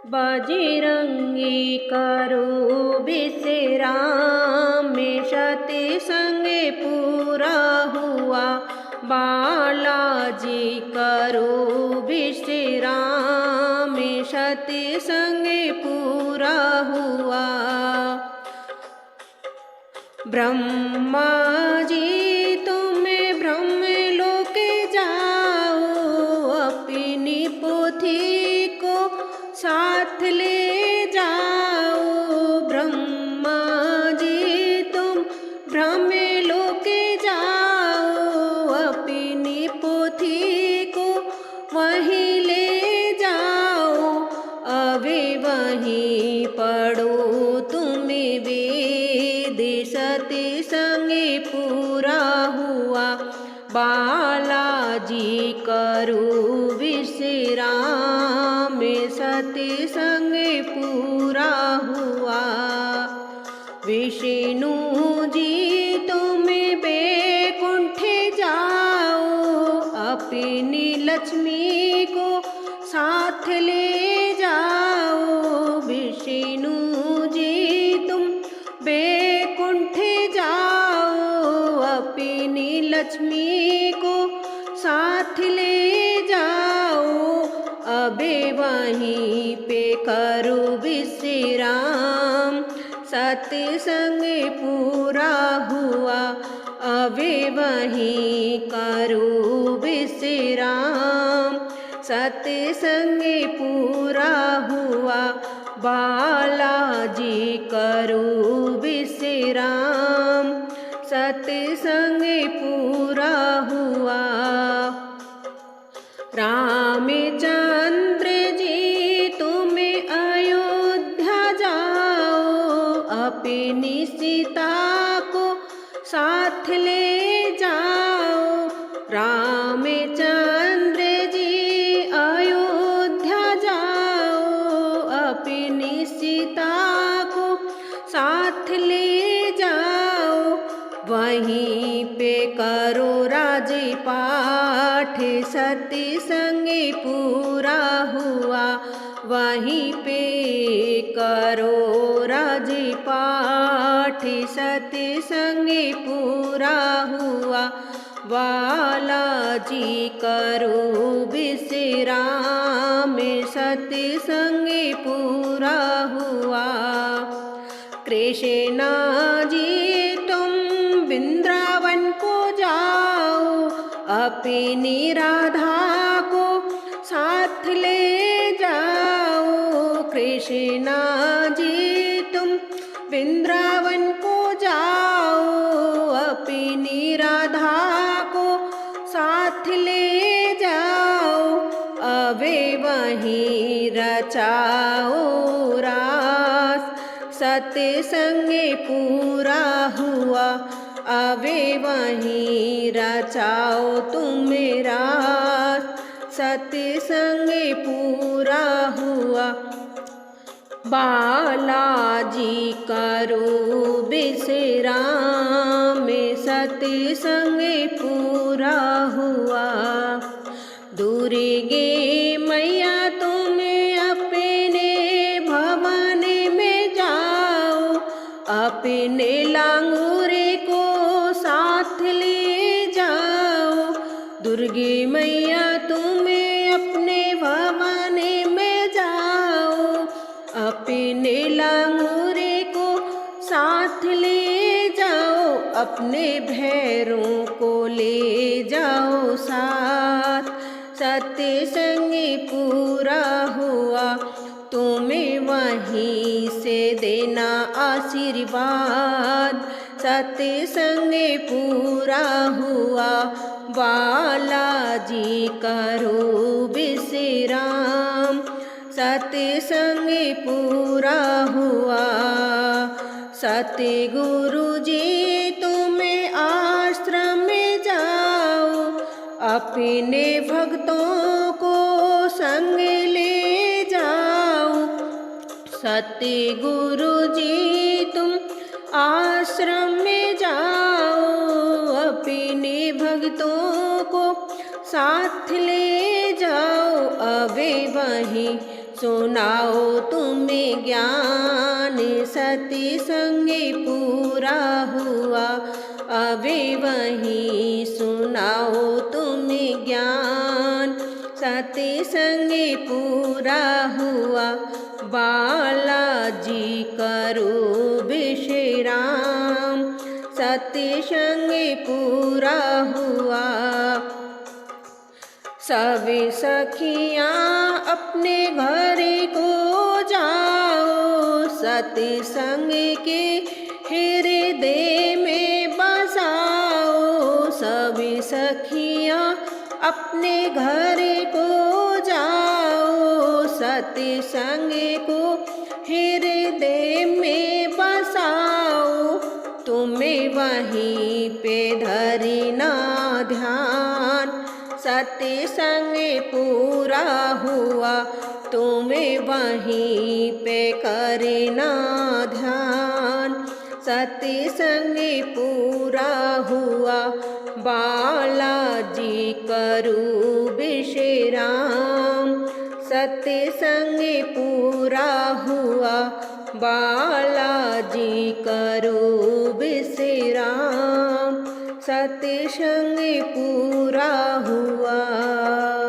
बजरंगी करो विश्राम में सती संगे पूरा हुआ। बालाजी करो विश्राम में सती संगे पूरा हुआ। ब्रह्मा जी तुम्हें ब्रह्म लोक जाओ, अपनी पोथी को साथ ले जाओ। ब्रह्मा जी तुम ब्रह्म लोक जाओ, अपनी पोथी को वहीं ले जाओ। अभी वहीं पढ़ो तुम्हें वेद, सती संगे पूरा हुआ। बालाजी करो विश्राम में सती संगे पूरा हुआ। विष्णु जी तुम्हें बैकुंठ जाओ, अपनी लक्ष्मी को साथ ले जाओ। विष्णु जी तुम बैकुंठ जाओ, अपनी लक्ष्मी को साथ ले जाओ। अबे वहीं पे करो विश्राम, सत्संग पूरा हुआ। अबे वहीं करो विश्राम, सत्संग पूरा हुआ। बालाजी करो विश्राम, सत्संग पूरा हुआ। रामचंद्र जी तुम्हें अयोध्या जाओ, अपनी सीता को साथ ले जाओ। रामचंद्र जी अयोध्या जाओ, अपनी सीता को साथ ले जाओ। वहीं पे करो राजपाठ, सती संगे पूरा हुआ। वहीं पे करो राजपाठ, सती संगे पूरा हुआ। बालाजी करो विश्राम, सती संगे पूरा हुआ। कृष्णा जी तुम वृंदावन को जाओ, अपनी राधा को साथ ले जाओ। कृष्णा जी तुम वृंदावन को जाओ, अपनी राधा को साथ ले जाओ। अबे वहीं रचाओ रास, सत्संगे पूरा हुआ। अबे वहीं रचाओ तुम रास, सत्संगे पूरा हुआ। बालाजी करो विश्राम, सत्संगे पूरा हुआ। दुर्गे मैया तुम अपने भवन में जाओ, अपने लांगुरे को साथ ले जाओ। दुर्गे मैया तुम अपने भवन में जाओ, अपने लांगुरे को साथ ले जाओ। अपने भैरों को ले जाओ साथ, सत्संग पूरा हुआ। तुम्हें वहीं से देना आशीर्वाद, सत्संग पूरा हुआ। बालाजी करो विश्राम, सत्संग पूरा हुआ। सतगुरु जी तुम्हें आश्रम में जाओ, अपने भक्तों को संग ले जाओ। सतगुरु जी तुम आश्रम में जाओ, अपने भक्तों को साथ ले जाओ। अबे वहीं सुनाओ तुम्हें ज्ञान, सत्संग पूरा हुआ। अभी वही सुनाओ तुम्हें ज्ञान, सत्संग पूरा हुआ। बालाजी करो विश्राम, सत्संग पूरा हुआ। सभी सखियाँ अपने घर को जाओ, सत्संग के हृदय में बसाओ। सभी सखियाँ अपने घर को जाओ, सत्संग को हृदय में बसाओ। तुम्हें वहीं पे धरना ध्यान, सत्संग पूरा हुआ। तुम्हें वहीं पे करना ध्यान, सत्संग पूरा हुआ। बालाजी करो विश्राम, सत्संग पूरा हुआ। बालाजी करो विश्राम, सत्संग पूरा हुआ।